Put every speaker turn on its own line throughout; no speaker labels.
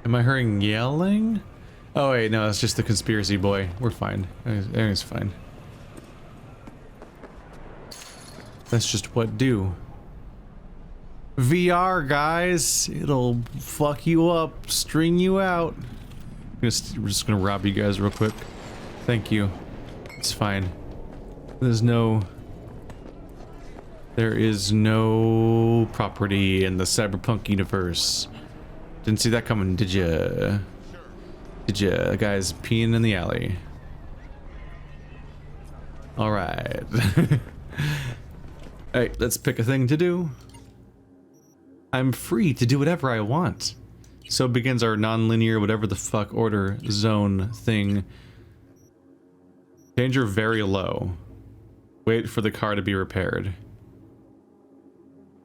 Am I hearing yelling? Oh wait, no, it's just the conspiracy boy. We're fine. Everything's fine. That's just what do. VR, guys. It'll fuck you up, string you out. We're just gonna rob you guys real quick. Thank you. It's fine. There is no property in the Cyberpunk universe. Didn't see that coming, did ya? Did ya, guys peeing in the alley? Alright. Alright, let's pick a thing to do. I'm free to do whatever I want. So begins our non-linear whatever the fuck order zone thing. Danger very low. Wait for the car to be repaired.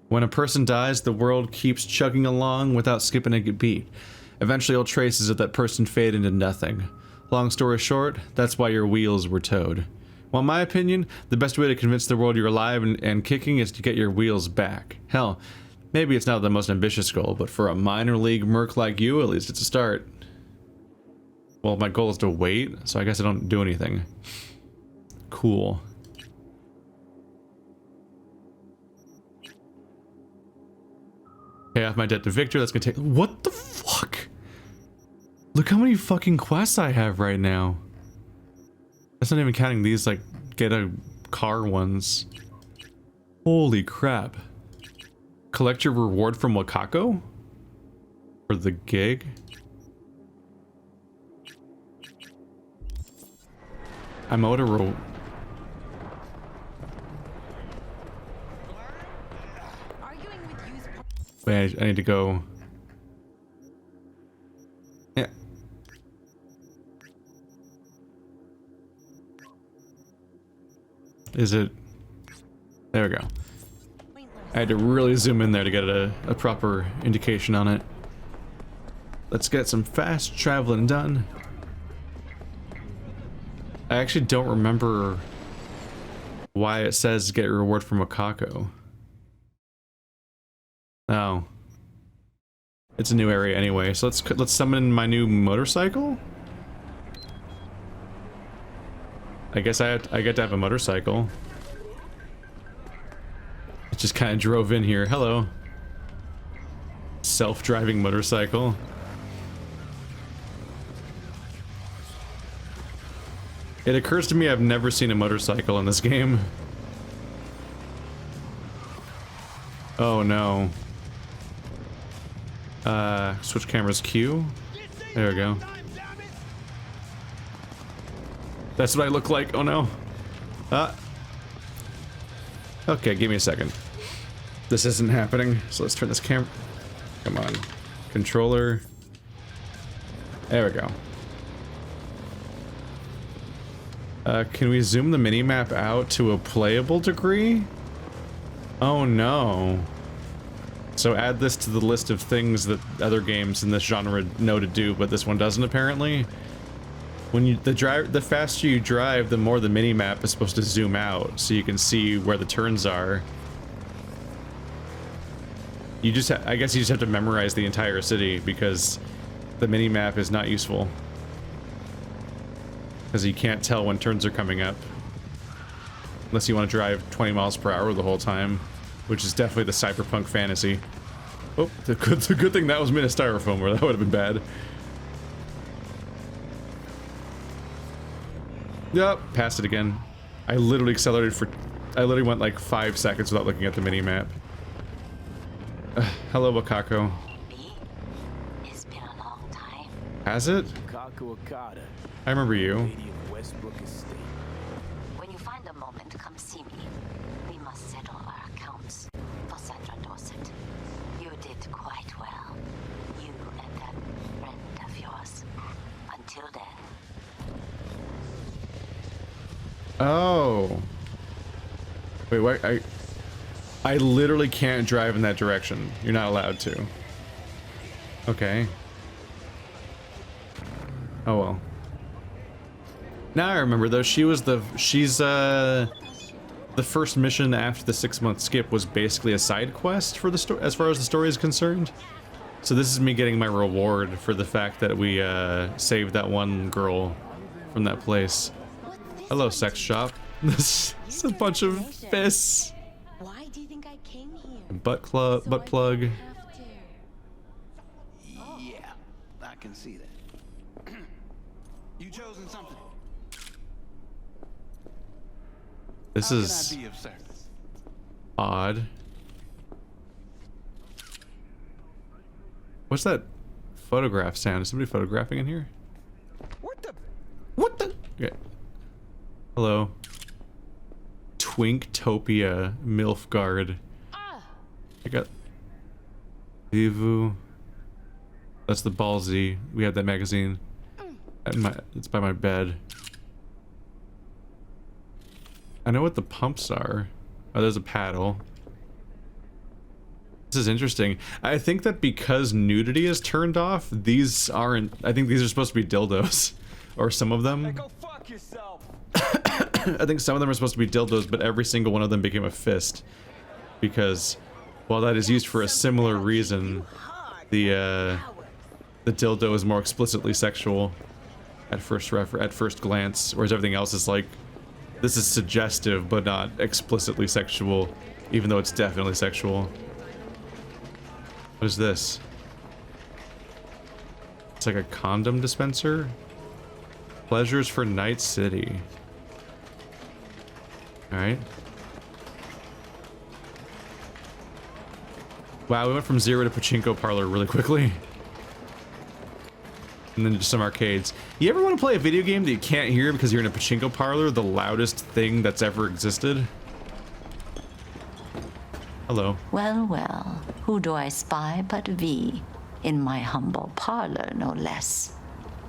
When a person dies, the world keeps chugging along without skipping a beat. Eventually all traces of that person fade into nothing. Long story short, that's why your wheels were towed. Well, in my opinion, the best way to convince the world you're alive and kicking is to get your wheels back. Hell, maybe it's not the most ambitious goal, but for a minor league merc like you, at least it's a start. Well, my goal is to wait, so I guess I don't do anything. Cool. Pay off my debt to Victor, that's gonna take— what the fuck? Look how many fucking quests I have right now. That's not even counting these, like, get a car ones. Holy crap. Collect your reward from Wakako? For the gig? I'm out of roll. Wait, I need to go. Yeah. Is it? There we go. I had to really zoom in there to get a proper indication on it. Let's get some fast traveling done. I actually don't remember why it says get a reward from Wakako. Oh. It's a new area anyway, so let's summon my new motorcycle? I guess I get to have a motorcycle. It just kind of drove in here. Hello. Self-driving motorcycle. It occurs to me I've never seen a motorcycle in this game. Oh no. Switch cameras Q. There we go. That's what I look like. Oh no. Okay, give me a second. This isn't happening, so let's turn this camera. Come on. Controller. There we go. Can we zoom the minimap out to a playable degree? Oh no. So add this to the list of things that other games in this genre know to do, but this one doesn't apparently. When you the faster you drive, the more the minimap is supposed to zoom out, so you can see where the turns are. You just I guess you just have to memorize the entire city because the minimap is not useful. Because you can't tell when turns are coming up. Unless you want to drive 20 miles per hour the whole time, which is definitely the cyberpunk fantasy. Oh, the good thing that was made of styrofoam, or that would have been bad. Yep, passed it again. I literally accelerated for... I literally went like 5 seconds without looking at the mini-map. Hello, Wakako.
It's been a long time.
Has it? I remember you.
When you find a moment, come see me. We must settle our accounts for Sandra Dorset. You did quite well. You and that friend of yours. Until then.
Oh. Wait, what? I literally can't drive in that direction. You're not allowed to. Okay. Oh well. Now I remember though, she's the first mission after the 6-month skip was basically a side quest for the story, as far as the story is concerned. So this is me getting my reward for the fact that we saved that one girl from that place. Hello, sex shop. This is a bunch of fists.
Why do you think I came here?
Butt plug.
Yeah, I can see that. You chosen something.
This
How
is
can I be of service?
odd. What's that photograph sound? Is somebody photographing in here?
What the?
What the? Okay. Hello. Twinktopia Milfgard. I got Vivu. That's the Ballsy. We had that magazine. It's by my bed. I know what the pumps are. Oh, there's a paddle. This is interesting. I think that because nudity is turned off, these aren't... I think these are supposed to be dildos. Or some of them.
Hey, go fuck yourself.
I think some of them are supposed to be dildos, but every single one of them became a fist. Because while that is used for a similar reason, the dildo is more explicitly sexual at first glance, whereas everything else is like, this is suggestive but not explicitly sexual, even though it's definitely sexual. What is this? It's like a condom dispenser? Pleasures for Night City. Alright. Wow, we went from 0 to pachinko parlor really quickly. And then just some arcades. You ever want to play a video game that you can't hear because you're in a pachinko parlor, the loudest thing that's ever existed? Hello.
Well, well, who do I spy but V? In my humble parlor, no less.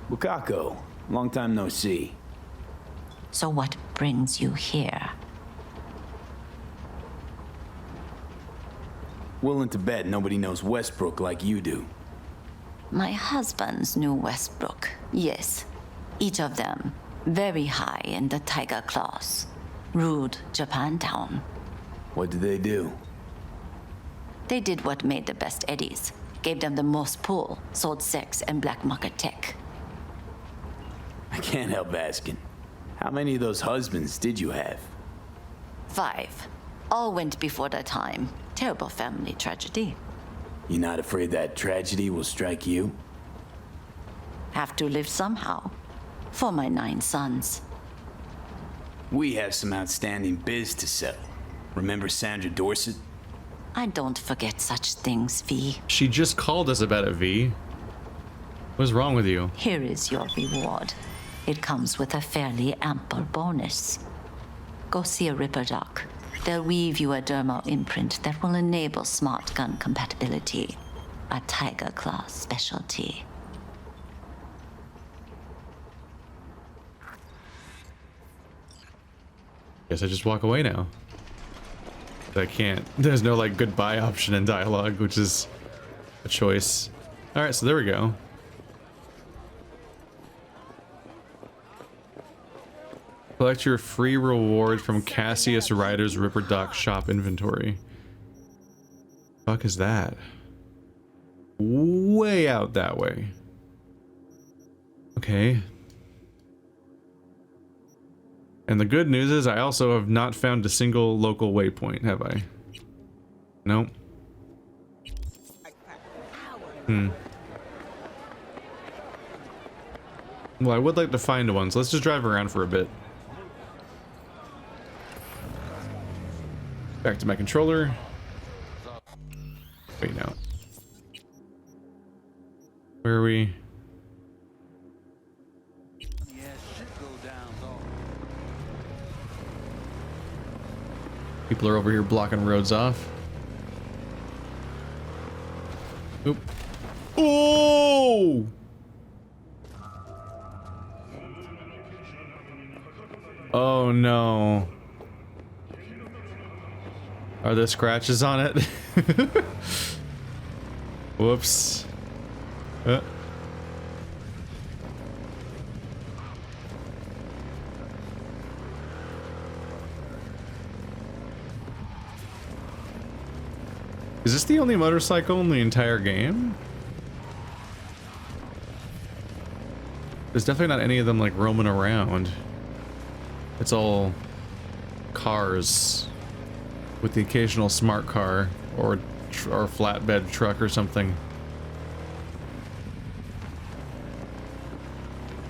Bukako, long time no see.
So what brings you here?
Willing to bet nobody knows Westbrook like you do.
My husbands knew Westbrook, yes. Each of them very high in the tiger class. Ruled Japantown.
What did they do?
They did what made the best eddies. Gave them the most pull, sold sex and black market tech.
I can't help asking. How many of those husbands did you have?
5. All went before their time. Terrible family tragedy.
You not afraid that tragedy will strike you?
Have to live somehow. For my 9 sons.
We have some outstanding biz to settle. Remember Sandra Dorset?
I don't forget such things, V.
She just called us about it, V. What's wrong with you?
Here is your reward. It comes with a fairly ample bonus. Go see a Ripper doc. They'll weave you a dermal imprint that will enable smart gun compatibility. A Tiger Class specialty.
Guess I just walk away now. I can't. There's no like goodbye option in dialogue, which is a choice. Alright, so there we go. Collect your free reward from Cassius Ryder's Ripper Doc shop inventory. Fuck is that? Way out that way. Okay. And the good news is I also have not found a single local waypoint, have I? Nope. Well, I would like to find one, so let's just drive around for a bit. Back to my controller. Wait, no. Where are we?
Yeah, shit go down, dog.
People are over here blocking roads off. Oop. Oh! Oh no. Are there scratches on it? Whoops. Is this the only motorcycle in the entire game? There's definitely not any of them like roaming around. It's all cars with the occasional smart car or flatbed truck or something.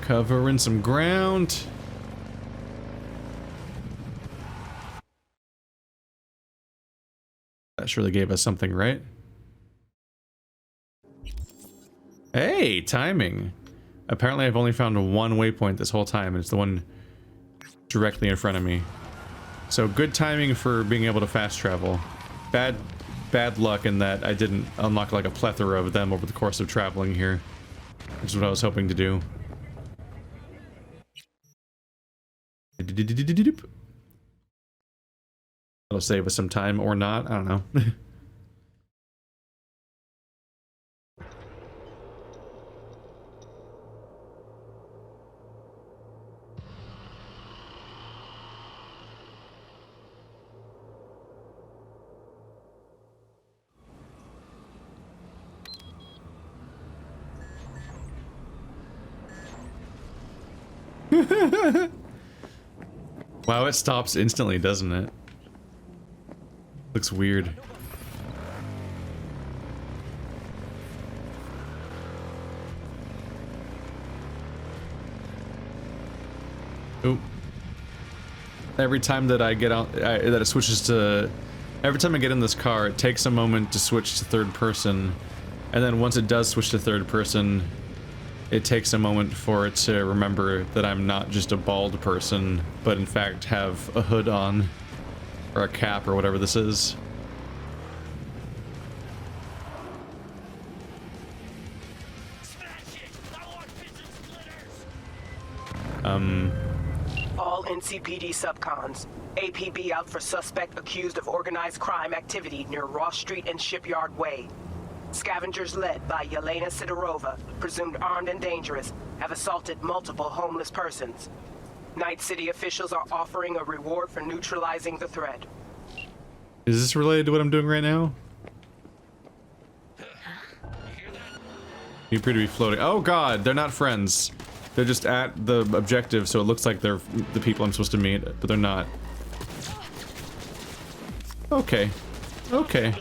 Covering some ground. That surely gave us something, right? Hey, timing. Apparently I've only found one waypoint this whole time, and it's the one directly in front of me. So good timing for being able to fast travel. Bad luck in that I didn't unlock like a plethora of them over the course of traveling here, which is what I was hoping to do. It'll save us some time or not, I don't know. Wow, it stops instantly, doesn't it? Looks weird. Oop. Every time that I get out, that it switches to... Every time I get in this car, it takes a moment to switch to third person. And then once it does switch to third person, it takes a moment for it to remember that I'm not just a bald person, but in fact have a hood on. Or a cap, or whatever this is.
All NCPD subcons. APB out for suspect accused of organized crime activity near Ross Street and Shipyard Way. Scavengers led by Yelena Sidorova, presumed armed and dangerous, have assaulted multiple homeless persons. Night City officials are offering a reward for neutralizing the threat.
Is this related to what I'm doing right now? You appear to be floating. Oh god, they're not friends. They're just at the objective, so it looks like they're the people I'm supposed to meet, but they're not. Okay. Okay.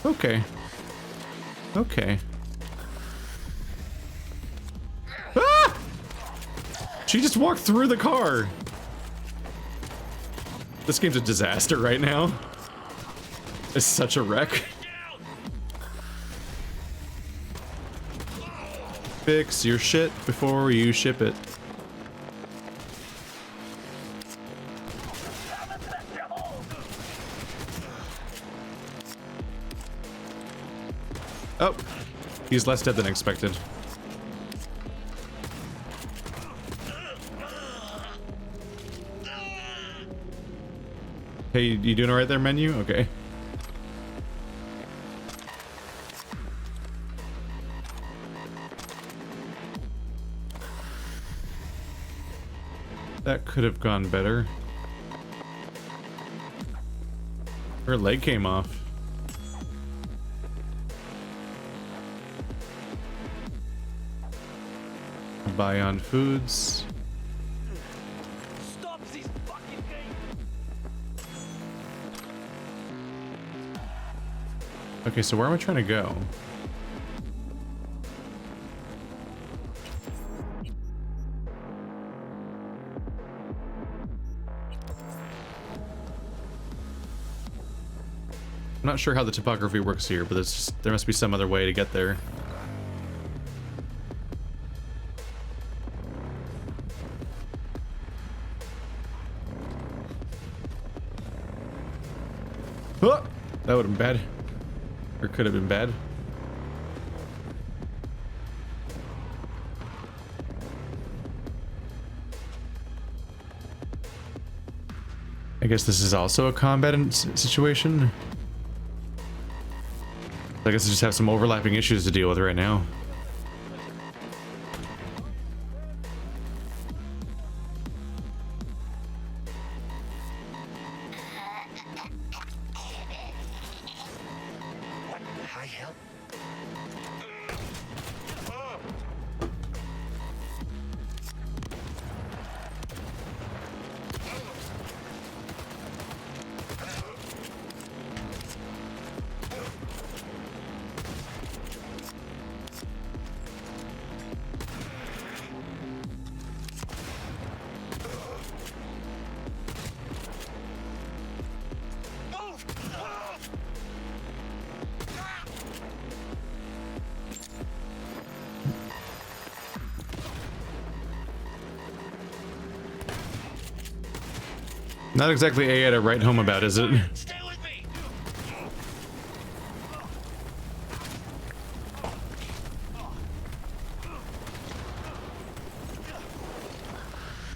Okay. Okay. Ah! She just walked through the car! This game's a disaster right now. It's such a wreck. Fix your shit before you ship it. Oh, he's less dead than expected. Hey, you doing alright there, menu? Okay. That could have gone better. Her leg came off. Buy on foods.
Stop these fucking things!
Okay, so where am I trying to go? I'm not sure how the topography works here, but there must be some other way to get there. Oh, that would have been bad. Or could have been bad. I guess this is also a combat situation. I guess I just have some overlapping issues to deal with right now. Not exactly a to write home about, is it?
Stay with me.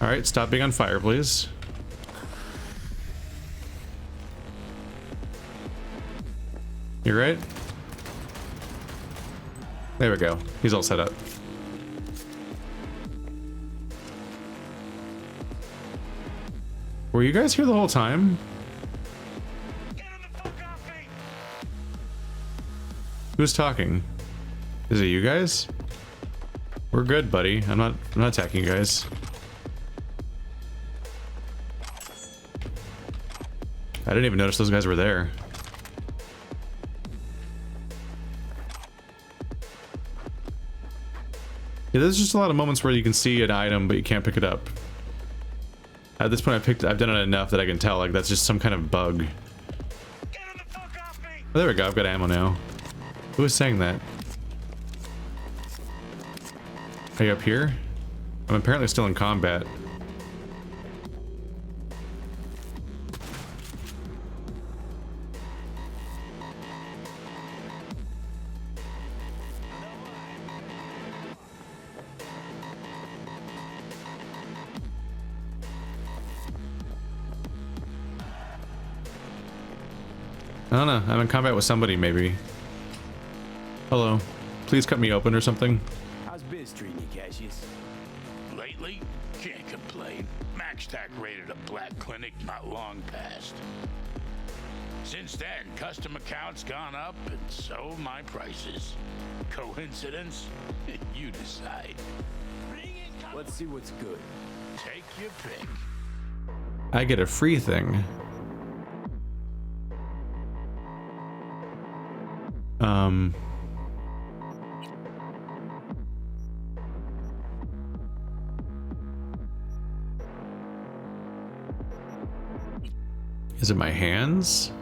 Alright, stop being on fire, please. You right? There we go. He's all set up. Were you guys here the whole time?
Get him the fuck off me.
Who's talking? Is it you guys? We're good, buddy. I'm not attacking you guys. I didn't even notice those guys were there. Yeah, there's just a lot of moments where you can see an item but you can't pick it up. At this point I've done it enough that I can tell like that's just some kind of bug.
Get him the fuck off me.
Oh, there we go, I've got ammo now. Who was saying that? Are you up here? I'm apparently still in combat. I don't know, I'm in combat with somebody maybe. Hello. Please cut me open or something.
How's biz treating you, Cassius?
Lately, can't complain. Max Tac raided a black clinic not long past. Since then, custom accounts gone up, and so my prices. Coincidence? You decide.
Let's see what's good.
Take your pick.
I get a free thing. Is it my hands?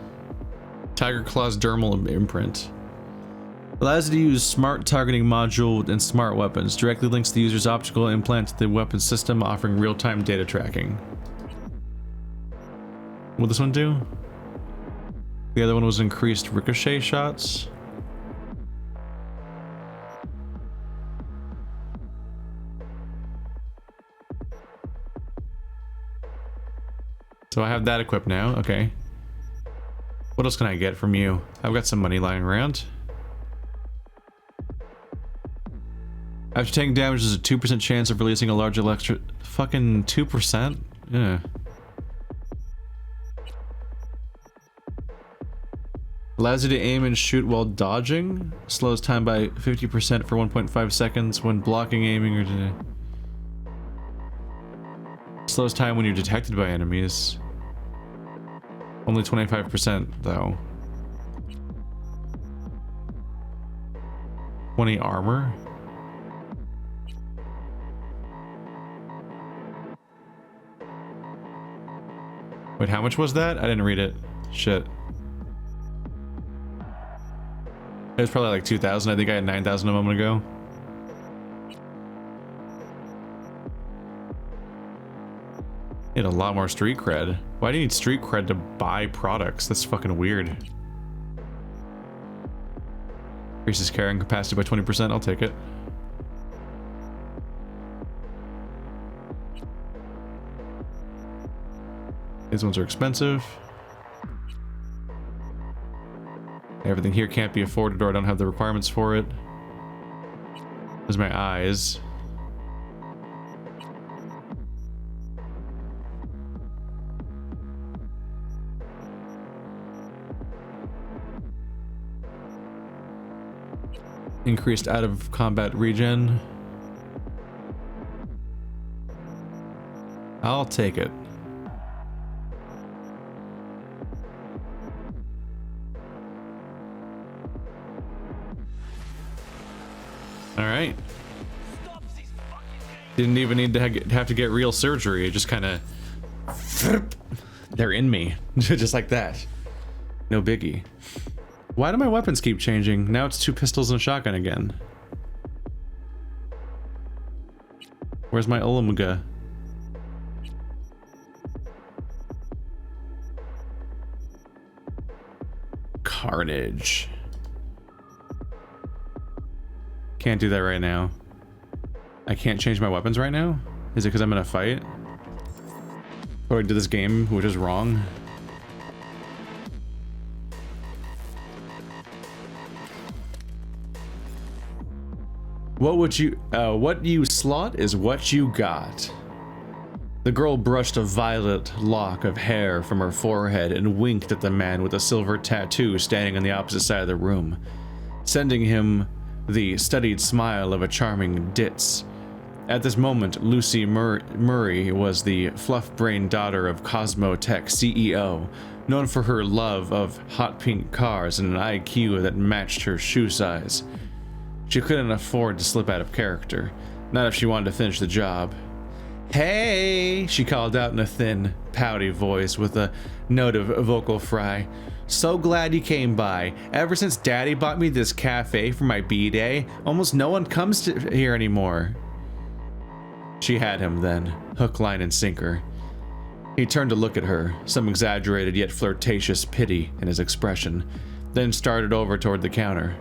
Tiger Claw's dermal imprint. Allows you to use smart targeting module and smart weapons. Directly links the user's optical implant to the weapon system, offering real-time data tracking. What'd this one do? The other one was increased ricochet shots. So I have that equipped now, okay. What else can I get from you? I've got some money lying around. After taking damage, there's a 2% chance of releasing a large electric... Fucking 2%? Yeah. Allows you to aim and shoot while dodging. Slows time by 50% for 1.5 seconds when blocking, aiming, or... Slows time when you're detected by enemies. Only 25% though. 20 armor. Wait, how much was that? I didn't read it. Shit. It was probably like 2,000. I think I had 9,000 a moment ago. Need a lot more street cred. Why do you need street cred to buy products? That's fucking weird. Increases carrying capacity by 20%. I'll take it. These ones are expensive. Everything here can't be afforded or I don't have the requirements for it. There's my eyes. Increased out of combat regen. I'll take it. All right. Didn't even need to have to get real surgery. It just kind of... They're in me. Just like that. No biggie. Why do my weapons keep changing? Now it's 2 pistols and a shotgun again. Where's my Olumga? carnage. Can't do that right now. I can't change my weapons right now? Is it because I'm in a fight? According to this game, which is wrong. What you slot is what you got. The girl brushed a violet lock of hair from her forehead and winked at the man with a silver tattoo standing on the opposite side of the room, sending him the studied smile of a charming ditz. At this moment, Lucy Murray was the fluff-brained daughter of Cosmotech CEO, known for her love of hot pink cars and an IQ that matched her shoe size. She couldn't afford to slip out of character, not if she wanted to finish the job. "Hey," she called out in a thin, pouty voice with a note of vocal fry. "So glad you came by. Ever since Daddy bought me this cafe for my B-day, almost no one comes to here anymore." She had him then, hook, line, and sinker. He turned to look at her, some exaggerated yet flirtatious pity in his expression, then started over toward the counter.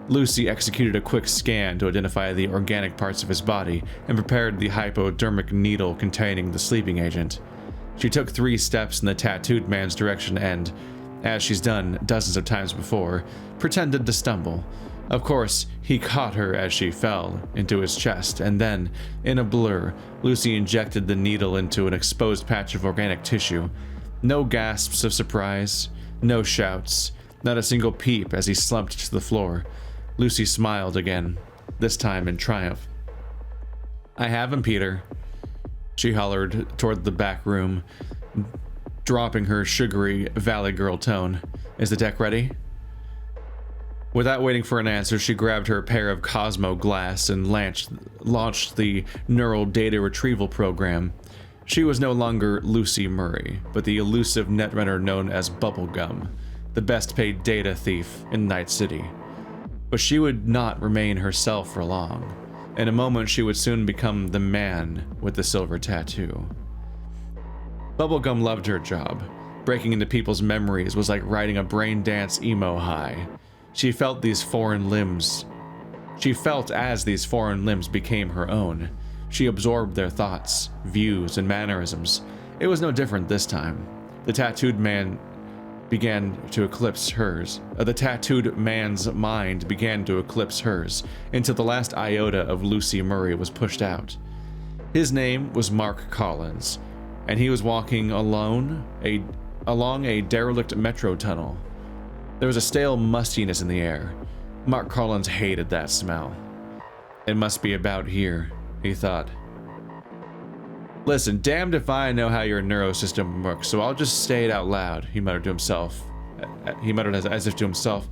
Lucy executed a quick scan to identify the organic parts of his body and prepared the hypodermic needle containing the sleeping agent. She took 3 steps in the tattooed man's direction and, as she's done dozens of times before, pretended to stumble. Of course, he caught her as she fell into his chest, and then, in a blur, Lucy injected the needle into an exposed patch of organic tissue. No gasps of surprise, no shouts, not a single peep as he slumped to the floor. Lucy smiled again, this time in triumph. "I have him, Peter," she hollered toward the back room, dropping her sugary Valley Girl tone. "Is the deck ready?" Without waiting for an answer, she grabbed her pair of Cosmo glass and launched the neural data retrieval program. She was no longer Lucy Murray, but the elusive netrunner known as Bubblegum, the best paid data thief in Night City. But she would not remain herself for long. In a moment, she would soon become the man with the silver tattoo. Bubblegum loved her job. Breaking into people's memories was like riding a brain dance emo high. She felt as these foreign limbs became her own. She absorbed their thoughts, views, and mannerisms. It was no different this time. The tattooed man's mind began to eclipse hers, until the last iota of Lucy Murray was pushed out. His name was Mark Collins, and he was walking along a derelict metro tunnel. There was a stale mustiness in the air. Mark Collins hated that smell. "It must be about here," he thought. "Listen, damned if I know how your neurosystem works, so I'll just say it out loud," he muttered to himself. He muttered as if to himself.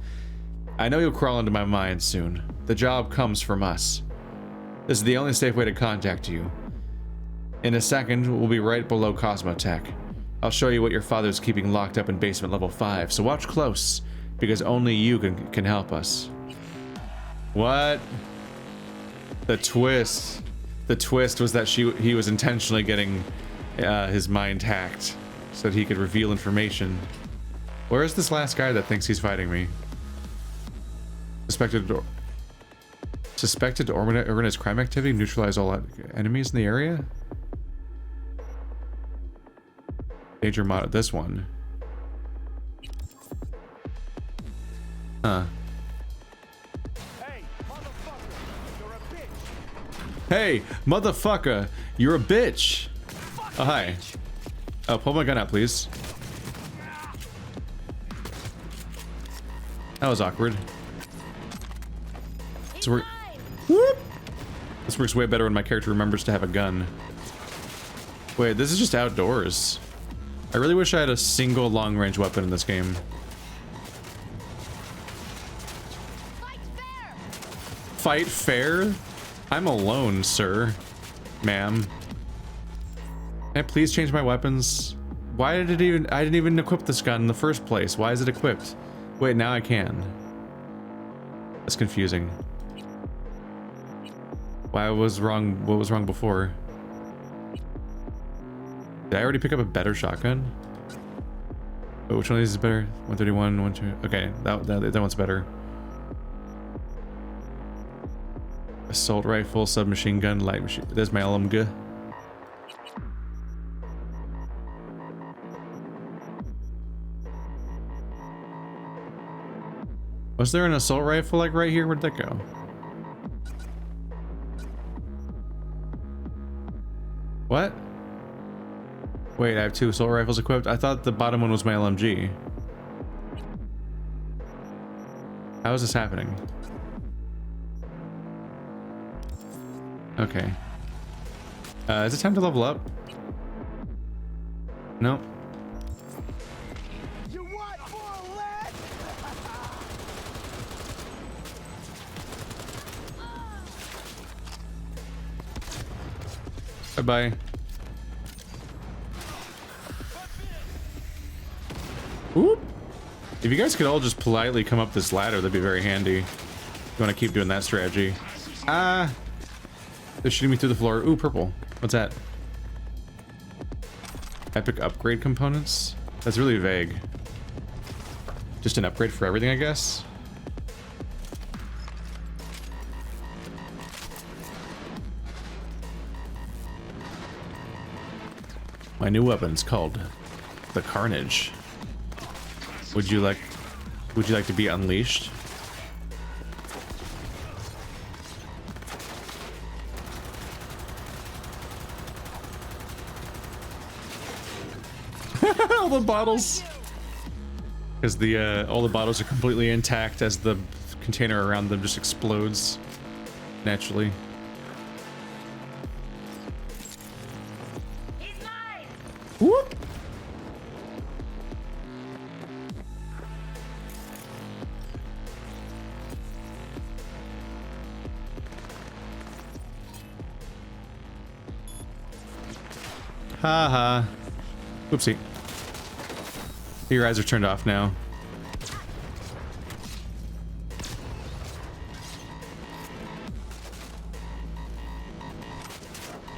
"I know you'll crawl into my mind soon. The job comes from us. This is the only safe way to contact you. In a second, we'll be right below Cosmotech. I'll show you what your father's keeping locked up in basement level 5, so watch close, because only you can help us." What? The twist was that he was intentionally getting his mind hacked so that he could reveal information. Where is this last guy that thinks he's fighting me? Suspected organized crime activity, neutralize all enemies in the area? Danger mod, this one. Huh. Hey, motherfucker, you're a bitch. Oh, hi. Oh, pull my gun out, please. That was awkward. This works way better when my character remembers to have a gun. Wait, this is just outdoors. I really wish I had a single long-range weapon in this game. Fight fair? I'm alone, sir. Ma'am. Can I please change my weapons? Why did it even... I didn't even equip this gun in the first place. Why is it equipped? Wait, now I can. That's confusing. Why was wrong? What was wrong before? Did I already pick up a better shotgun? Oh, which one of these is better? 131, 1, 2. Okay, that one's better. Assault rifle, submachine gun, light machine. There's my LMG. Was there an assault rifle like right here? Where'd that go? What? Wait, I have 2 assault rifles equipped? I thought the bottom one was my LMG. How is this happening? Okay. Is it time to level up? No.
You want more lead?
Bye-bye. Whoop. If you guys could all just politely come up this ladder, that'd be very handy. If you want to keep doing that strategy. Ah. They're shooting me through the floor. Ooh, purple. What's that? Epic upgrade components? That's really vague. Just an upgrade for everything, I guess? My new weapon's called the Carnage. Would you like to be unleashed? All the bottles, because the all the bottles are completely intact as the container around them just explodes naturally.
He's mine!
Whoop. Haha. Oopsie. Your eyes are turned off now.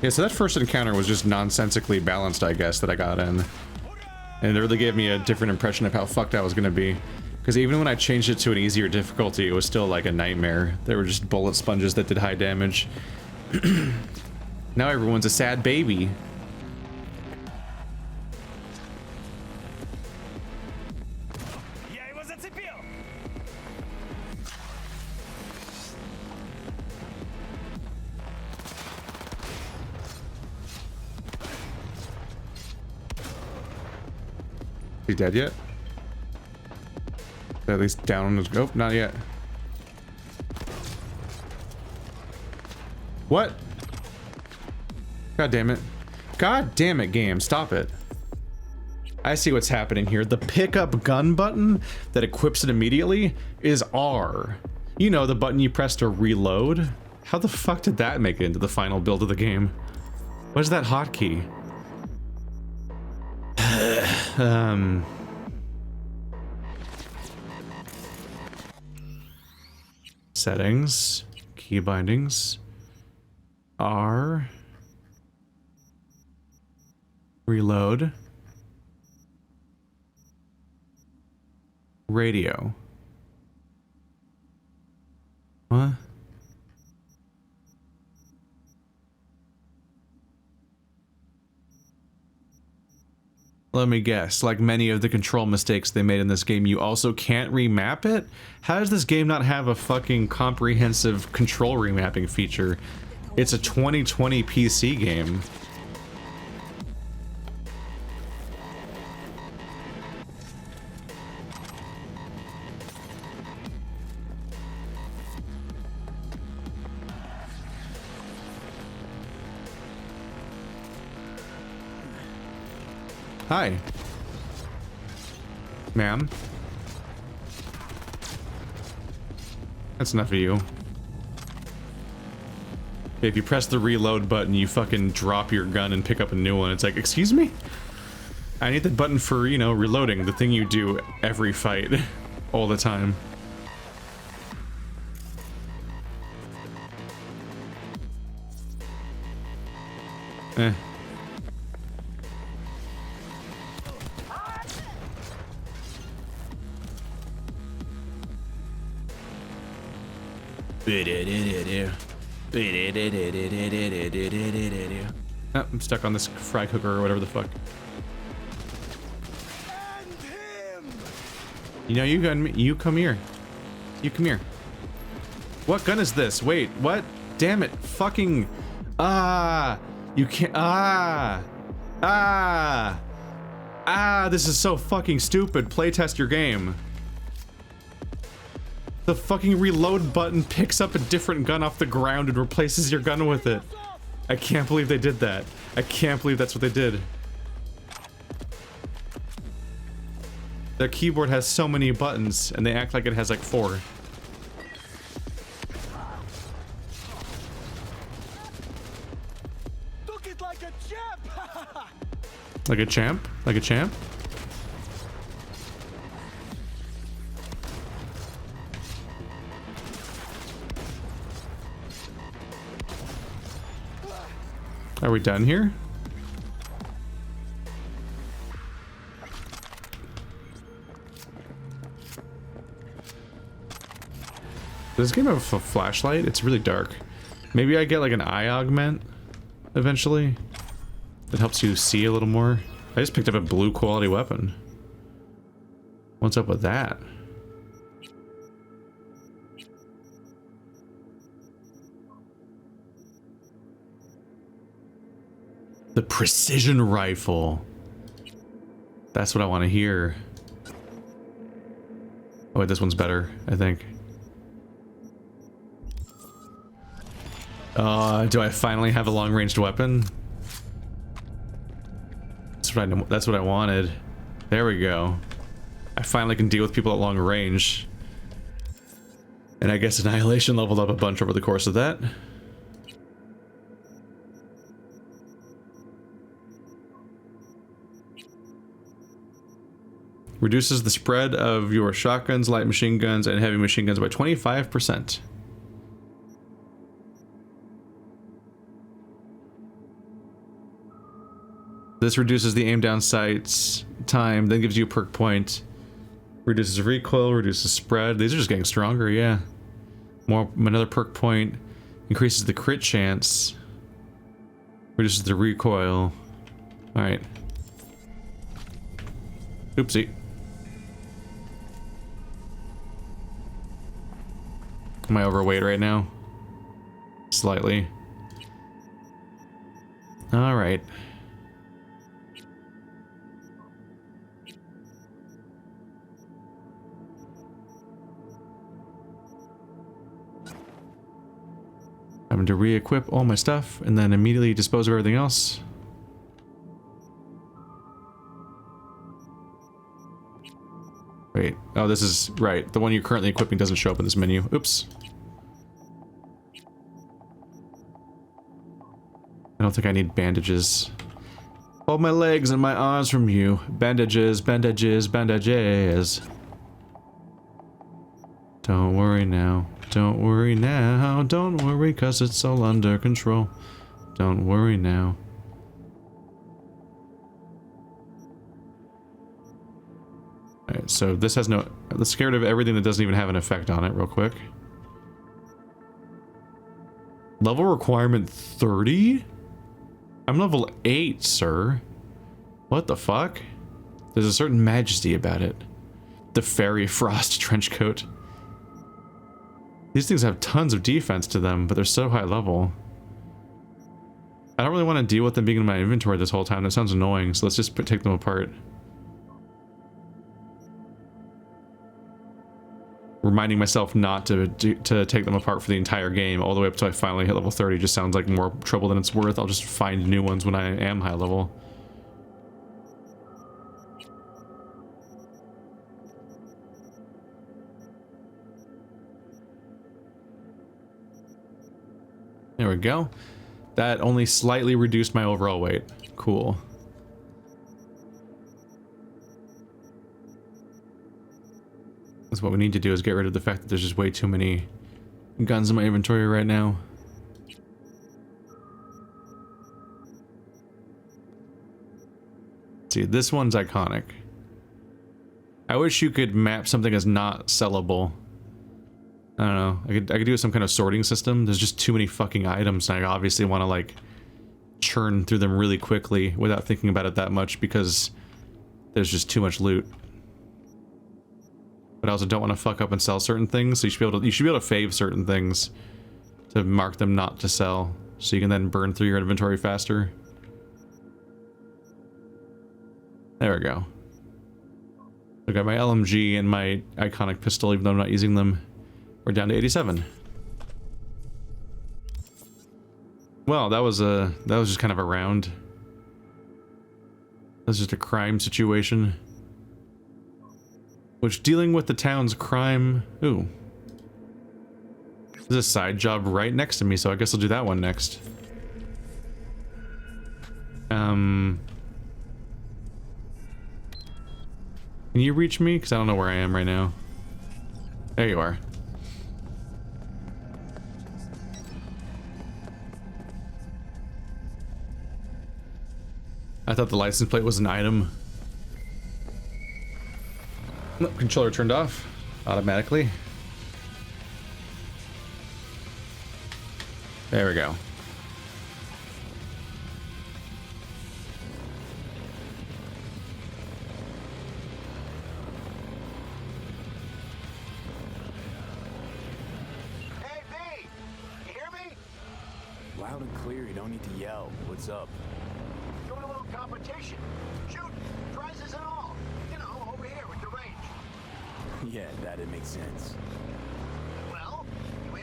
Yeah, so that first encounter was just nonsensically balanced, I guess, that I got in. And it really gave me a different impression of how fucked I was gonna be. Because even when I changed it to an easier difficulty, it was still like a nightmare. There were just bullet sponges that did high damage. Now everyone's a sad baby. He dead yet? At least down on his... Oh, not yet. What? God damn it. God damn it, game. Stop it. I see what's happening here. The pickup gun button that equips it immediately is R. You know, the button you press to reload. How the fuck did that make it into the final build of the game? What is that hotkey? Settings, key bindings, R, reload, radio. What? Let me guess, like many of the control mistakes they made in this game, you also can't remap it? How does this game not have a fucking comprehensive control remapping feature? It's a 2020 PC game. Hi. Ma'am. That's enough of you. If you press the reload button, you fucking drop your gun and pick up a new one. It's like, excuse me? I need the button for, you know, reloading. The thing you do every fight. All the time. Oh, I'm stuck on this fry cooker or whatever the fuck. You know, you come here. You come here. What gun is this? Wait, what? Damn it. Fucking. You can't. This is so fucking stupid. Playtest your game. The fucking reload button picks up a different gun off the ground and replaces your gun with it. I can't believe they did that. I can't believe that's what they did. Their keyboard has so many buttons and they act like it has like 4.
Took it like a champ.
Like a champ? Like a champ? Are we done here? Does this game have a flashlight? It's really dark. Maybe I get like an eye augment eventually. It helps you see a little more. I just picked up a blue quality weapon. What's up with that? The precision rifle. That's what I want to hear. Oh wait, this one's better, I think. Do I finally have a long-ranged weapon? That's what I wanted. There we go. I finally can deal with people at long range. And I guess Annihilation leveled up a bunch over the course of that. Reduces the spread of your shotguns, light machine guns, and heavy machine guns by 25%. This reduces the aim down sights time, then gives you a perk point. Reduces recoil, reduces spread. These are just getting stronger, yeah. Another perk point. Increases the crit chance. Reduces the recoil. Alright. Oopsie. Am I overweight right now? Slightly. Alright. I'm to re-equip all my stuff and then immediately dispose of everything else. Wait, oh, this is right. The one you're currently equipping doesn't show up in this menu. Oops. I don't think I need bandages. Hold my legs and my arms from you. Bandages, bandages, bandages. Don't worry now. Don't worry now. Don't worry, cause it's all under control. Don't worry now. Alright, so this has no... Let's get rid of everything that doesn't even have an effect on it real quick. Level requirement 30? I'm level 8, sir. What the fuck? There's a certain majesty about it. The Fairy Frost trenchcoat. These things have tons of defense to them, but they're so high level. I don't really want to deal with them being in my inventory this whole time. That sounds annoying, so let's just take them apart. Reminding myself not to take them apart for the entire game, all the way up until I finally hit level 30 just sounds like more trouble than it's worth. I'll just find new ones when I am high level. There we go. That only slightly reduced my overall weight. Cool. That's what we need to do, is get rid of the fact that there's just way too many guns in my inventory right now. See, this one's iconic. I wish you could map something as not sellable. I don't know. I could do some kind of sorting system. There's just too many fucking items, and I obviously want to like churn through them really quickly without thinking about it that much because there's just too much loot. But I also don't want to fuck up and sell certain things, so you should be able to fave certain things to mark them not to sell, so you can then burn through your inventory faster. There we go. I got my LMG and my iconic pistol, even though I'm not using them. We're down to 87. Well, that was just kind of a round. That was just a crime situation. Which, dealing with the town's crime... Ooh. There's a side job right next to me, so I guess I'll do that one next. Can you reach me? Because I don't know where I am right now. There you are. I thought the license plate was an item. No, controller turned off automatically. There we go.
Hey, B! You hear me?
Loud and clear, you don't need to yell. What's up?
Doing a little competition. Shoot, prizes and all. You know, over here with the range.
Yeah, that'd make sense.
Well, you in?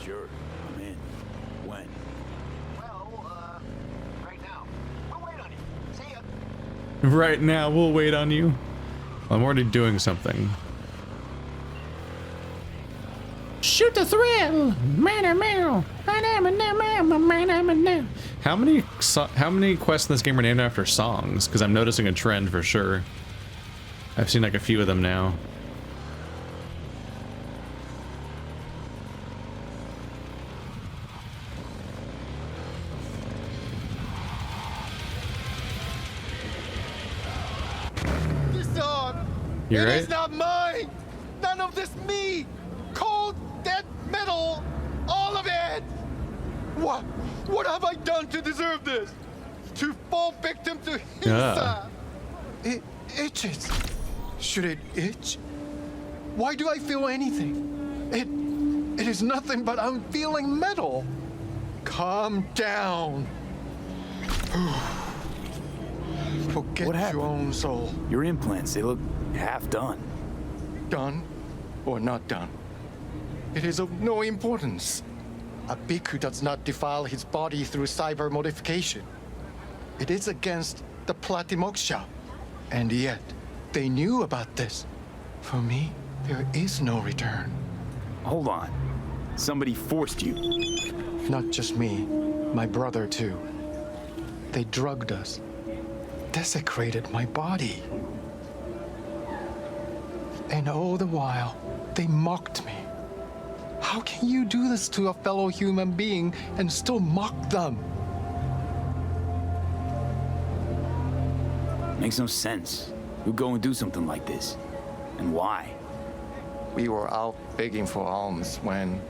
Sure, I'm in. When?
Well, right now. We'll wait on you. See ya.
Right now, we'll wait on you. I'm already doing something. Shoot the thrill! How many quests in this game are named after songs? Because I'm noticing a trend for sure. I've seen like a few of them now.
This dog.
You
It
right?
is not mine. None of this me. Cold, dead metal. All of it. What have I done to deserve this? To fall victim to Hisa? It itches. Should it itch? Why do I feel anything? It is nothing but I'm feeling metal. Calm down. Forget
What happened?
your own soul.
Your implants, they look half done.
Done or not done, it is of no importance. A bhikkhu does not defile his body through cyber modification. It is against the Platimoksha. And yet, they knew about this. For me, there is no return.
Hold on. Somebody forced you.
Not just me, my brother too. They drugged us, desecrated my body. And all the while, they mocked me. How can you do this to a fellow human being and still mock them?
Makes no sense. Who'd go and do something like this? And why?
We were out begging for alms when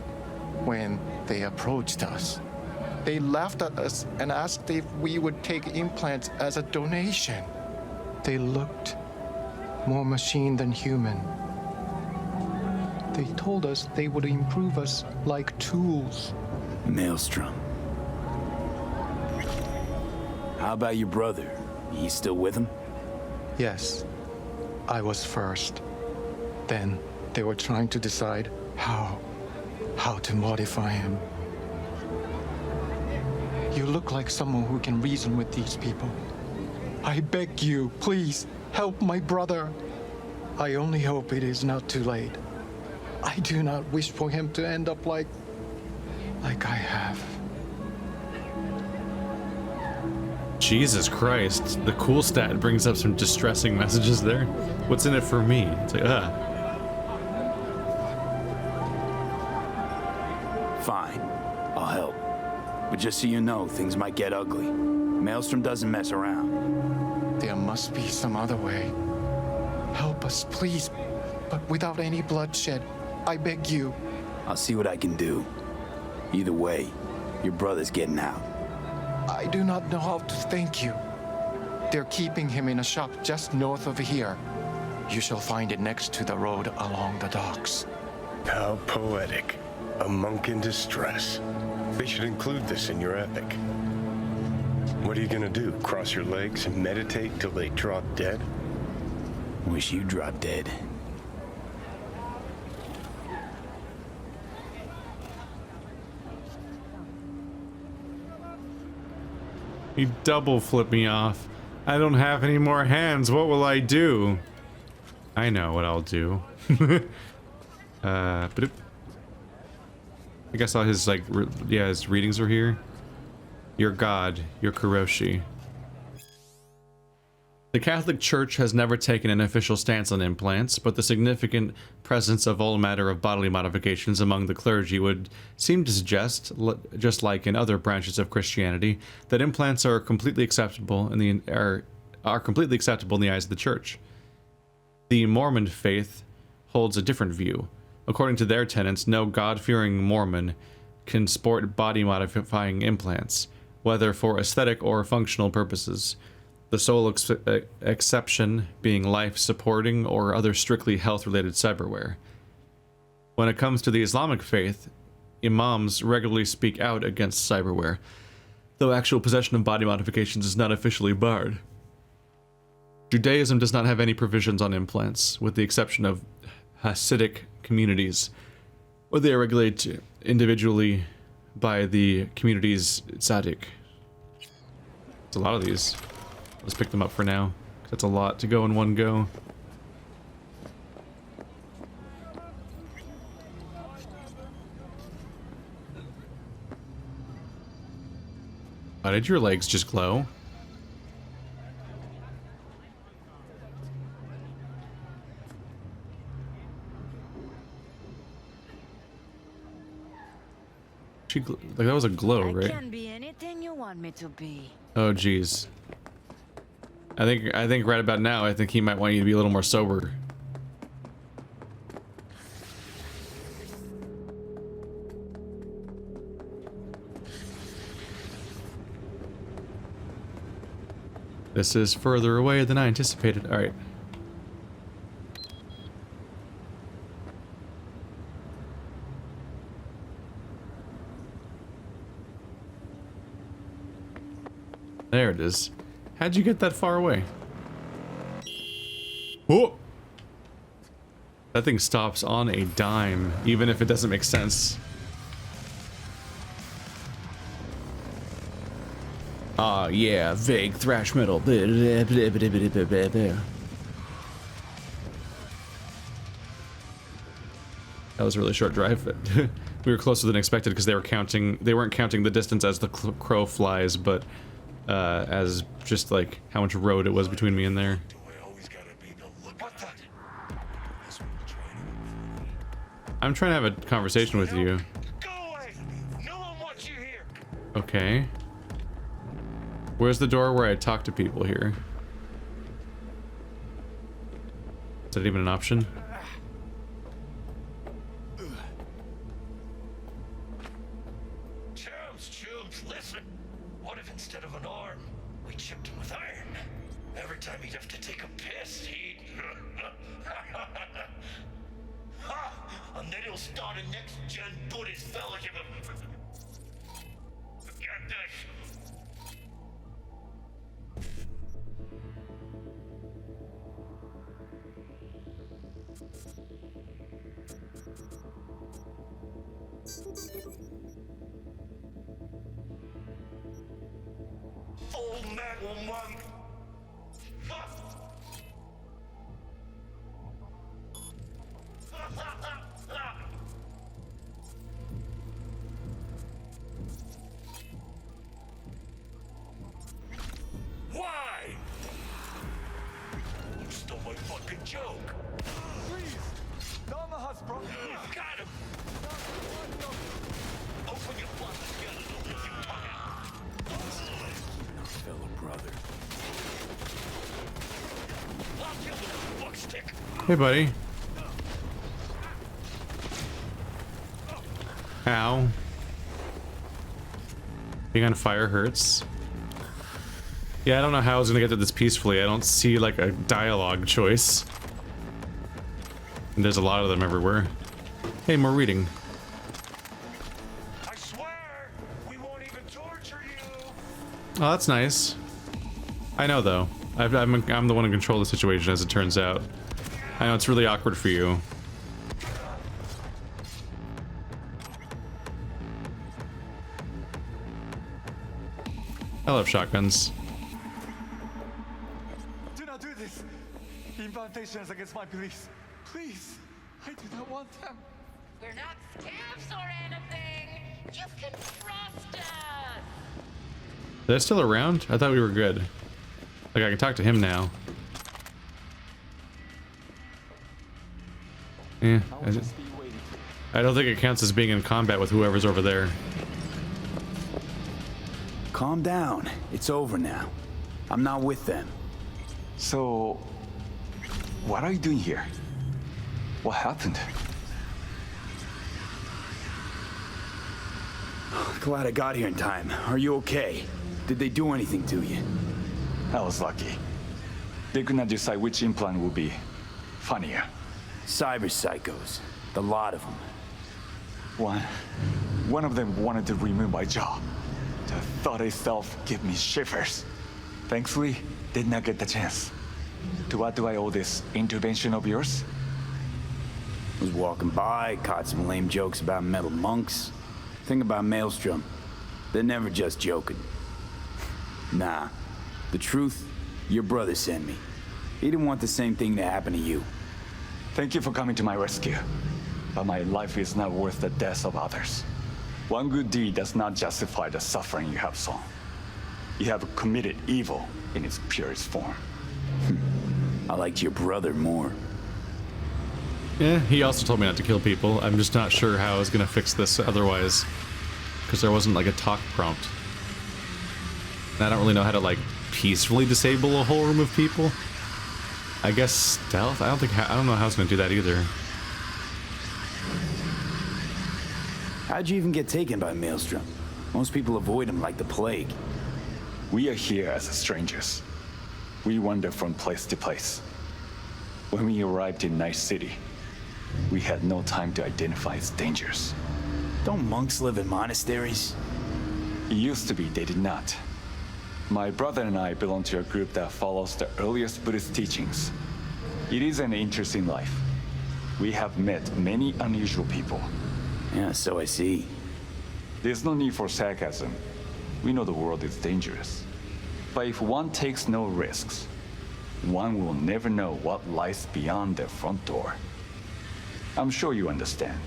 they approached us. They laughed at us and asked if we would take implants as a donation. They looked more machine than human. They told us they would improve us like tools.
Maelstrom. How about your brother? He's still with him?
Yes, I was first. Then they were trying to decide how to modify him. You look like someone who can reason with these people. I beg you, please, help my brother. I only hope it is not too late. I do not wish for him to end up like I have.
Jesus Christ, the cool stat brings up some distressing messages there. What's in it for me? It's like,
Fine. I'll help. But just so you know, things might get ugly. Maelstrom doesn't mess around.
There must be some other way. Help us, please, but without any bloodshed. I beg you.
I'll see what I can do. Either way, your brother's getting out.
I do not know how to thank you. They're keeping him in a shop just north of here. You shall find it next to the road along the docks.
How poetic. A monk in distress. They should include this in your epic. What are you gonna do? Cross your legs and meditate till they drop dead?
Wish you dropped dead.
You double flip me off. I don't have any more hands. What will I do? I know what I'll do. I guess all his, like, his readings are here. Your god, your Kuroshi. The Catholic Church has never taken an official stance on implants, but the significant presence of all matter of bodily modifications among the clergy would seem to suggest, just like in other branches of Christianity, that implants are completely acceptable in the eyes of the Church. The Mormon faith holds a different view. According to their tenets, no God-fearing Mormon can sport body-modifying implants, whether for aesthetic or functional purposes. The sole exception being life-supporting or other strictly health-related cyberware. When it comes to the Islamic faith, imams regularly speak out against cyberware, though actual possession of body modifications is not officially barred. Judaism does not have any provisions on implants, with the exception of Hasidic communities, where they are regulated individually by the community's tzaddik. There's a lot of these. Let's pick them up for now. That's a lot to go in one go. Oh, did your legs just glow? Like that was a glow, right?
I can be anything you want me to be.
Oh, geez. I think right about now, I think he might want you to be a little more sober. This is further away than I anticipated. All right. There it is. How'd you get that far away? Whoa! That thing stops on a dime, even if it doesn't make sense. Ah, yeah, vague thrash metal. That was a really short drive. We were closer than expected because they weren't counting the distance as the crow flies, but as just like how much road it was between me and there. I'm trying to have a conversation with you.
Go away! No one wants you here!
Okay. Where's the door where I talk to people here? Is that even an option?
Chums, listen. What if instead of an arm, we chipped him with iron? Every time he'd have to take a piss, he'd... And then he'll start a next-gen Buddhist fellowship of... Forget this. Old man monk. Why? You stole my fucking joke.
Please! Dama has brought me.
Got him. Open your fucking gun and open your tongue.
Fellow brother.
Hey, buddy. Ow. Being on fire hurts. Yeah, I don't know how I was gonna get to this peacefully. I don't see like a dialogue choice. And there's a lot of them everywhere. Hey, more reading.
I swear, we won't even torture you.
Oh, that's nice. I know though. I'm the one in control of the situation, as it turns out. I know it's really awkward for you. I love shotguns.
Do not do this. Implantations against my police. Please. I do not want them.
We're not scabs or anything. You can trust us.
They're still around? I thought we were good. Like, I can talk to him now. Yeah, I don't think it counts as being in combat with whoever's over there.
Calm down. It's over now. I'm not with them.
So, what are you doing here? What happened?
Glad I got here in time. Are you okay? Did they do anything to you?
I was lucky. They could not decide which implant would be funnier.
Cyber psychos. The lot of them.
One of them wanted to remove my jaw. The thought itself gave me shivers. Thankfully, did not get the chance. To what do I owe this intervention of yours?
Was walking by, caught some lame jokes about metal monks. Thing about Maelstrom, they're never just joking. Nah, the truth, your brother sent me. He didn't want the same thing to happen to you.
Thank you for coming to my rescue. But my life is not worth the deaths of others. One good deed does not justify the suffering you have sown. You have committed evil in its purest form.
I liked your brother more.
Yeah, he also told me not to kill people. I'm just not sure how I was gonna fix this otherwise. Because there wasn't like a talk prompt. And I don't really know how to like peacefully disable a whole room of people. I guess stealth? I don't know how I was gonna do that either.
How'd you even get taken by Maelstrom? Most people avoid him like the plague.
We are here as strangers. We wander from place to place. When we arrived in Night City, we had no time to identify its dangers.
Don't monks live in monasteries?
It used to be they did not. My brother and I belong to a group that follows the earliest Buddhist teachings. It is an interesting life. We have met many unusual people.
Yeah, so I see.
There's no need for sarcasm. We know the world is dangerous. But if one takes no risks, one will never know what lies beyond their front door. I'm sure you understand.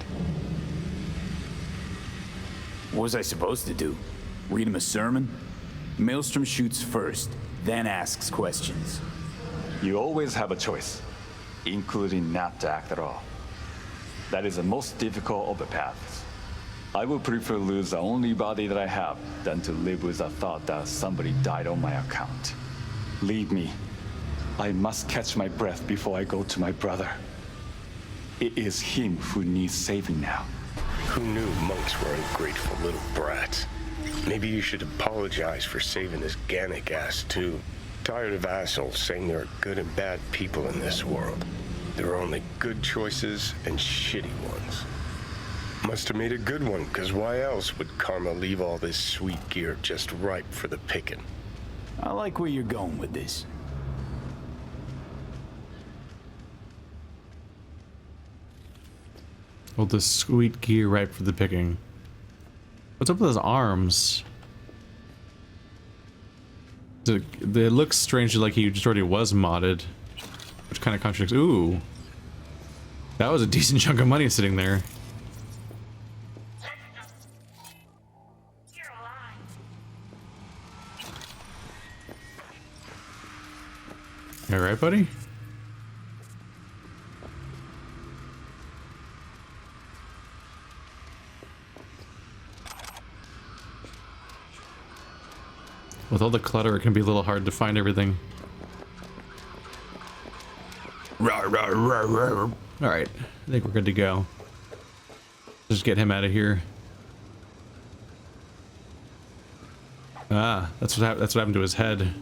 What was I supposed to do? Read him a sermon? Maelstrom shoots first, then asks questions.
You always have a choice, including not to act at all. That is the most difficult of the paths. I would prefer lose the only body that I have than to live with the thought that somebody died on my account. Leave me. I must catch my breath before I go to my brother. It is him who needs saving now.
Who knew monks were ungrateful little brats? Maybe you should apologize for saving this Gannic ass too. Tired of assholes saying there are good and bad people in this world. There are only good choices and shitty ones. Must have made a good one, because why else would Karma leave all this sweet gear just ripe for the picking?
I like where you're going with this.
Well, the sweet gear ripe for the picking. What's up with his arms? It looks strangely like he just already was modded, which kind of contradicts. Ooh, that was a decent chunk of money sitting there. You all right, buddy? With all the clutter, it can be a little hard to find everything. Alright, I think we're good to go. Just get him out of here. Ah, that's what happened to his head.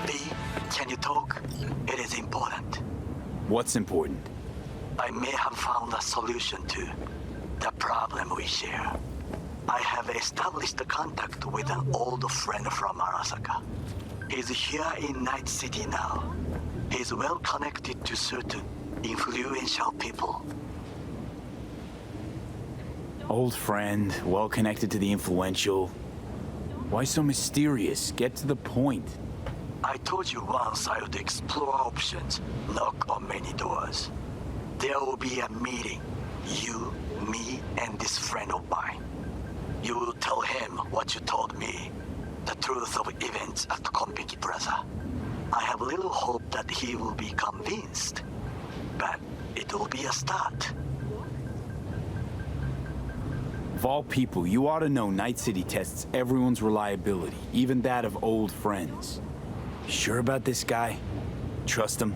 B, can you talk? It is important.
What's important?
I may have found a solution to the problem we share. I have established contact with an old friend from Arasaka. He's here in Night City now. He's well connected to certain influential people.
Old friend, well connected to the influential. Why so mysterious? Get to the point.
I told you once I would explore options, knock on many doors. There will be a meeting. You, me, and this friend of mine. You will tell him what you told me. The truth of events at Konpeki Plaza. I have little hope that he will be convinced. But it will be a start.
Of all people, you ought to know Night City tests everyone's reliability, even that of old friends. Sure about this guy? Trust him?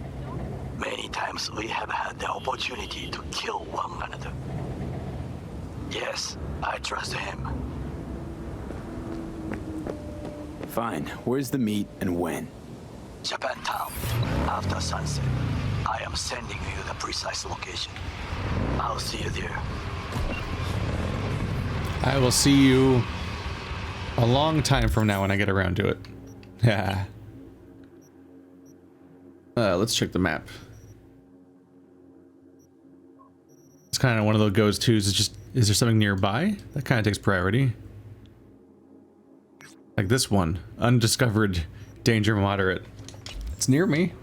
Many times we have had the opportunity to kill one another. Yes, I trust him.
Fine. Where's the meet and when?
Japantown, after sunset. I am sending you the precise location. I'll see you there.
I will see you a long time from now when I get around to it. Yeah. Let's check the map. It's kind of one of those goes-tos. It's just, is there something nearby? That kind of takes priority. Like this one. Undiscovered, danger moderate. It's near me.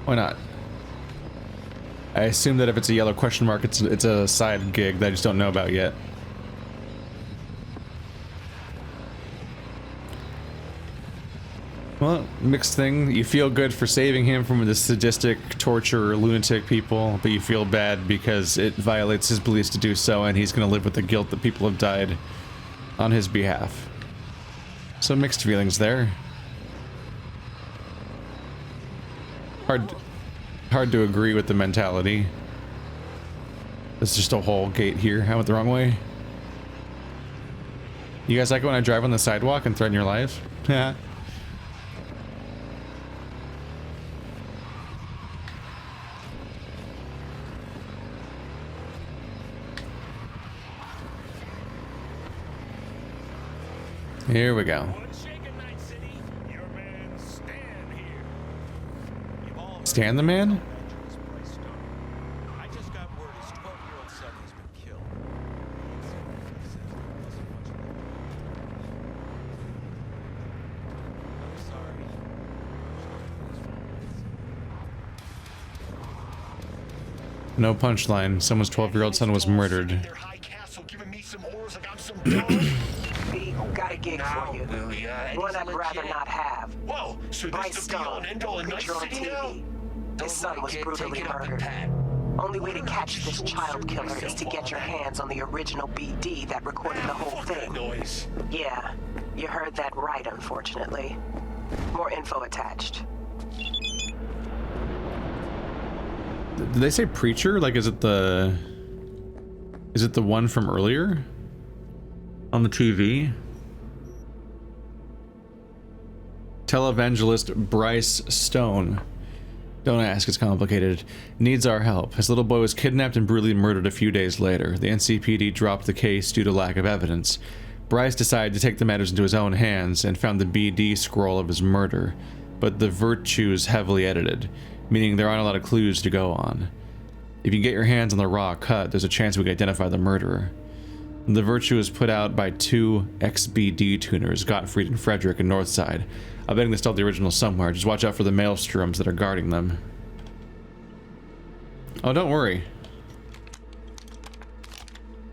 Why not? I assume that if it's a yellow question mark, it's a side gig that I just don't know about yet. Well, mixed thing. You feel good for saving him from the sadistic, torture, lunatic people, but you feel bad because it violates his beliefs to do so, and he's going to live with the guilt that people have died on his behalf. So mixed feelings there. Hard to agree with the mentality. There's just a whole gate here. I went the wrong way. You guys like it when I drive on the sidewalk and threaten your lives? Yeah. Here we go. Stan the man?
I just got word his 12-year-old son has been killed. I'm sorry.
No punchline. Someone's 12-year-old son was murdered.
Their high castle giving me some ores about some dog.
Got a gig for you. One I'd rather not have.
Whoa, so
Bryce
this the be-all and end-all in Night
picture on
City now?
TV. His son was brutally murdered. Only way to catch this child killer is to get your hands on the original BD that recorded the whole
Fuck that
thing.
noise.
Yeah, you heard that right, unfortunately. More info attached.
Did they say preacher? Like, is it the one from earlier on the TV? Televangelist Bryce Stone. Don't ask, it's complicated. Needs our help. His little boy was kidnapped and brutally murdered a few days later. The NCPD dropped the case due to lack of evidence. Bryce decided to take the matters into his own hands and found the BD scroll of his murder, but the virtue's heavily edited, meaning there aren't a lot of clues to go on. If you get your hands on the raw cut, there's a chance we can identify the murderer. The virtue was put out by two ex-BD tuners, Gottfried and Frederick in Northside. I'm betting they still have the original somewhere. Just watch out for the maelstroms that are guarding them. Oh, don't worry.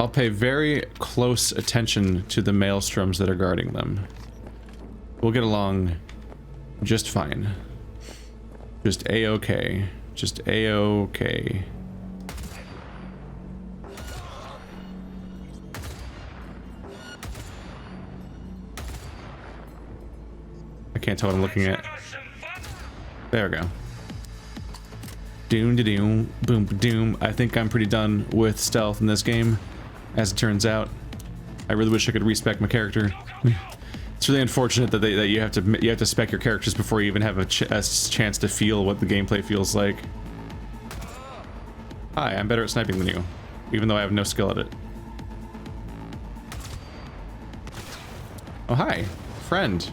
I'll pay very close attention to the maelstroms that are guarding them. We'll get along just fine. Just A-okay. Just A-okay. I can't tell what I'm looking at. There we go. Doom, doom, boom, doom. I think I'm pretty done with stealth in this game, as it turns out. I really wish I could respec my character. It's really unfortunate that that you have to spec your characters before you even have a chance to feel what the gameplay feels like. Hi, I'm better at sniping than you, even though I have no skill at it. Oh hi, friend.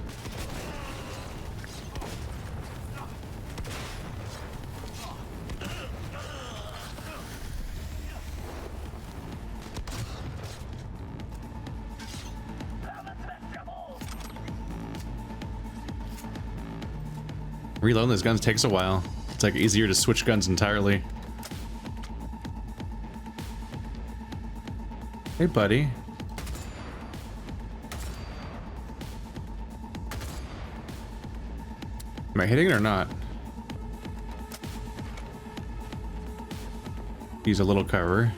Reloading those guns takes a while. It's like easier to switch guns entirely. Hey, buddy. Am I hitting it or not? Use a little cover.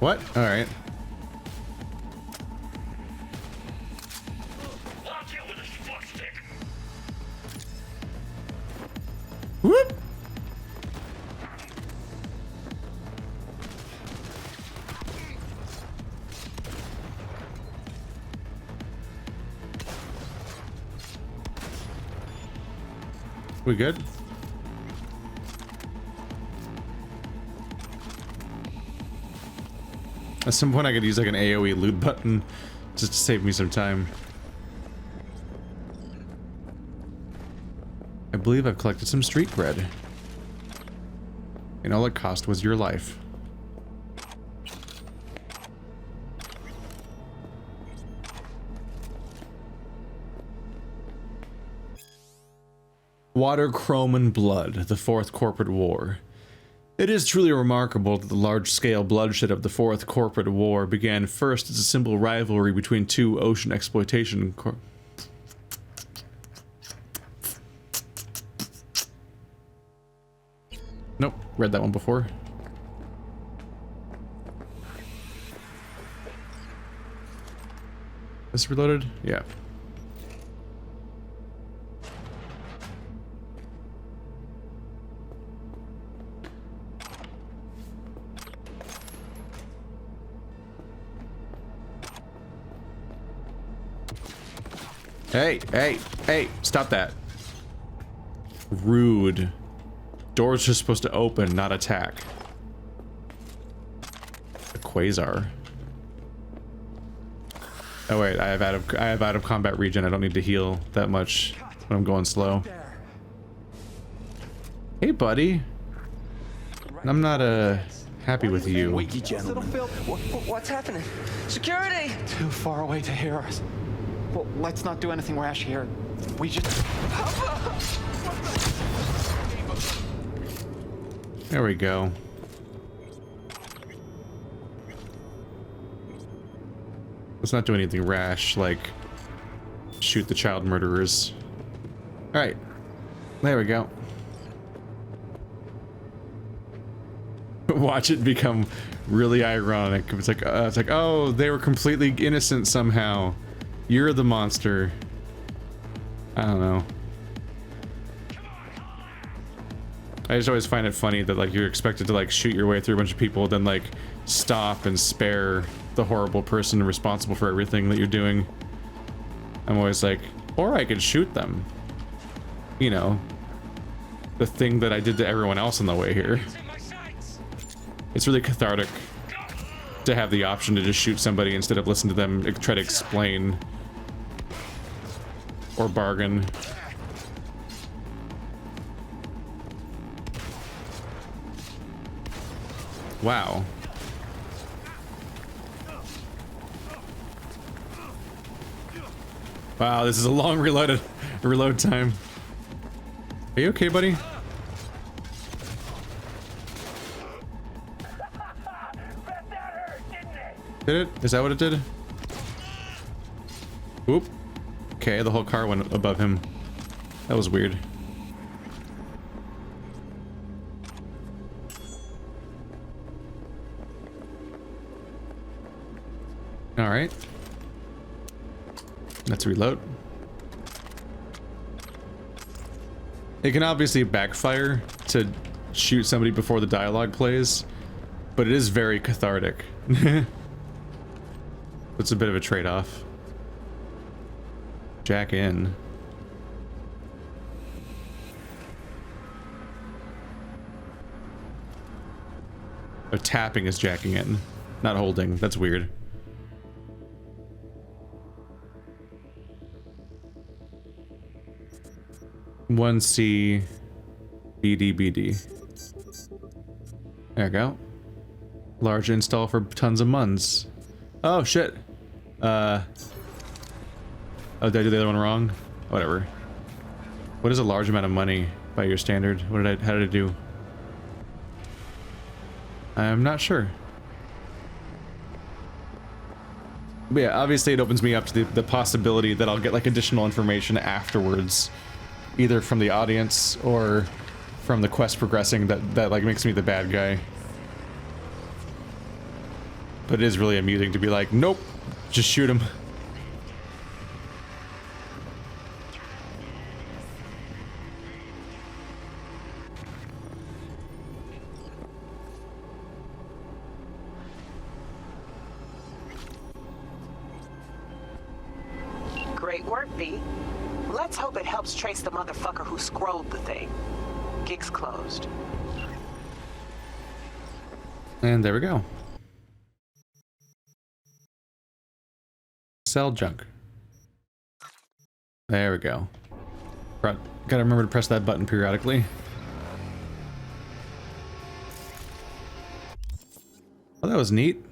What? All right. Whoop. We good? At some point I could use like an AoE loot button just to save me some time. I believe I've collected some street bread. And all it cost was your life. Water, Chrome, and Blood, the Fourth Corporate War. It is truly remarkable that the large-scale bloodshed of the Fourth Corporate War began first as a simple rivalry between two ocean exploitation Nope, read that one before. Is it reloaded? Yeah. Hey, hey, hey, stop that. Rude. Doors are supposed to open, not attack. A quasar. Oh wait, I have out of combat regen. I don't need to heal that much when I'm going slow. Hey buddy. I'm not happy with you.
Wakey gentlemen. What's happening? Security!
Too far away to hear us. Well, let's not do anything rash here. We just...
There we go. Let's not do anything rash, like shoot the child murderers. Alright. There we go. Watch it become really ironic. It's like, oh, they were completely innocent somehow. You're the monster. I don't know. I just always find it funny that like you're expected to like shoot your way through a bunch of people, then like stop and spare the horrible person responsible for everything that you're doing. I'm always like, or I could shoot them. You know, the thing that I did to everyone else on the way here. It's really cathartic to have the option to just shoot somebody instead of listen to them try to explain or bargain. Wow. Wow, this is a long reload time. Are you okay, buddy? Did it? Is that what it did? Oop. Okay, the whole car went above him. That was weird. Alright. Let's reload. It can obviously backfire to shoot somebody before the dialogue plays, but it is very cathartic. It's a bit of a trade-off. Jack in. Oh, tapping is jacking in, not holding. That's weird. One C BD. There we go. Large install for tons of muns. Oh shit. Oh, did I do the other one wrong? Whatever. What is a large amount of money by your standard? How did I do? I'm not sure. But yeah, obviously it opens me up to the possibility that I'll get like additional information afterwards, either from the audience or from the quest progressing that like makes me the bad guy. But it is really amusing to be like, nope, just shoot him.
Great work, V. Let's hope it helps trace the motherfucker who scrolled the thing. Gig's closed.
And there we go. Sell junk. There we go. Gotta remember to press that button periodically. Oh, that was neat.